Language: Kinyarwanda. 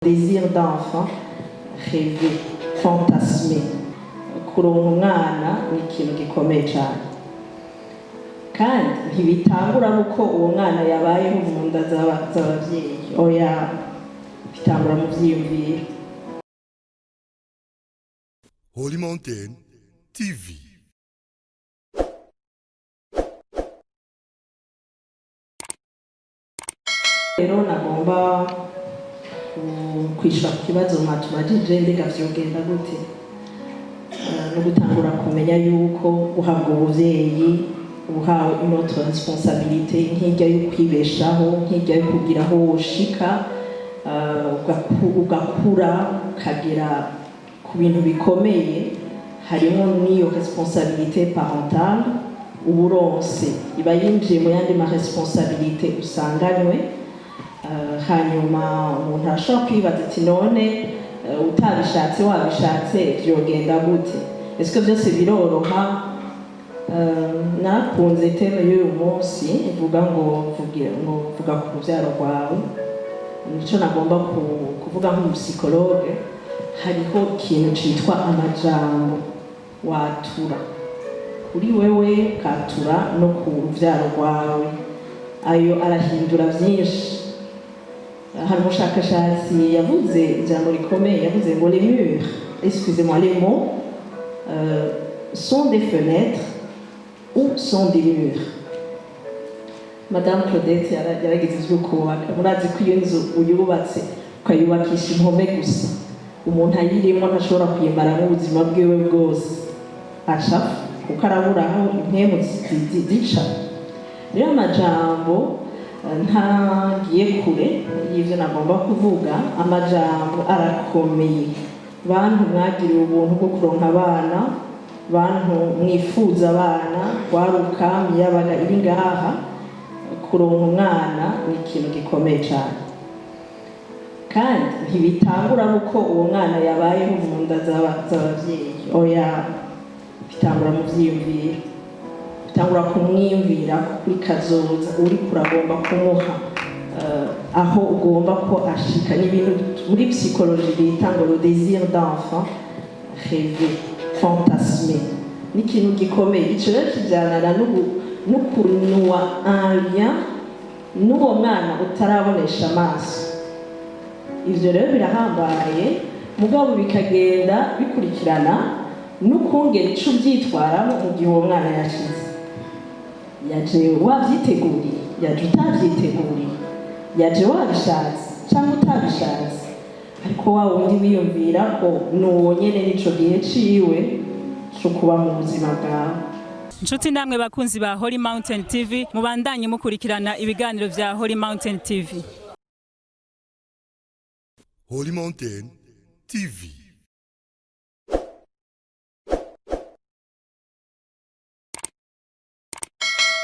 Désir d'enfant, rêver, fantasmer. Kuronka umwana ni ikintu gikomeye cyane. Kandi ntibitangura nuko uwo mwana yabayeho mu nda z'abavyeyi. Oya, bitangura mu vyiyumviro. Holy Mountain TV. Rero nagomba kwishura ku kibazo mwatubajije mbega vyogenda gute, no gutangura kumenya yuko uhabwa ubuvyeyi uhawe inotre responsabilité nk'irya yo kwibeshaho, nk'irya yo kugira aho woshika, ugakura ukagera ku bintu bikomeye. Harimo n'iyo responsabilité parentale uburonse iba yinjiye mu yandi ma responsabilité usanganywe. Hanyuma umuntu arashobora kwibaza ati none utabishatse wabishatse vyogenda gute, est-ce que byose biroroha? Nakunze teme y'uyu munsi ivuga ngo vuga ku ruvyaro rwawe. Nico nagomba kuvuga nk'umusicologue. Hariho ikintu citwa amajambo watura kuri wewe, katura no ku ruvyaro rwawe. Ayo arahindura vyinshi. Hari umushakashatsi yavuze ijambo rikomeye, yavuze ngo les murs, excusez-moi, les mots sont des fenêtres ou sont des murs. Madame Claudette yaragize ivyo kubaka. Murazi ko iyo nzu uyubatse ukayubakisha impome gusa, umuntu ayirimo ntashobora kuyimaramwo ubuzima bwiwe bwose, aca kuko arabura aho impwemu zica. Rero amajambo ntagiye kure y'ivyo nagomba kuvuga, amajambo arakomeye. Bantu mwagiriwe ubuntu bwo kuronka abana, bantu mwifuza abana, waruka miyabaga iri ngaha, kuronka umwana ni ikintu gikomeye cyane. Kandi ntibitangura nuko uwo mwana yabayeho mu nda z'abavyeyi. Oya, bitangura mu vyiyumviro. Bitangura kumwiyumvira kuri kazoza uri kuragomba kumuha, aho ugomba ko ashika. Ni ibintu muri psychologie bita ngo le désir d'enfant, rêver, fantasmer. Ni ikintu gikomeye. Ico rero kijanana n'ukunwa un lien n'uwo mwana utarabonesha amaso. Ivyo rero birahambaye, mugabo bikagenda bikurikirana n'ukungera ico uvyitwaramo mu gihe uwo mwana yashize. Yaje wavyiteguriye, yaje utavyiteguriye, yaje wabishatse cyangwa utabishatse, ariko wa wundi wiyumvira ko nuwo nyene nico gihe ciwe cyo kuba mu buzima bwawe. Nshuti namwe bakunzi ba Holy Mountain TV, mubandanye mukurikirana ibiganiro vya Holy Mountain TV. Holy Mountain TV.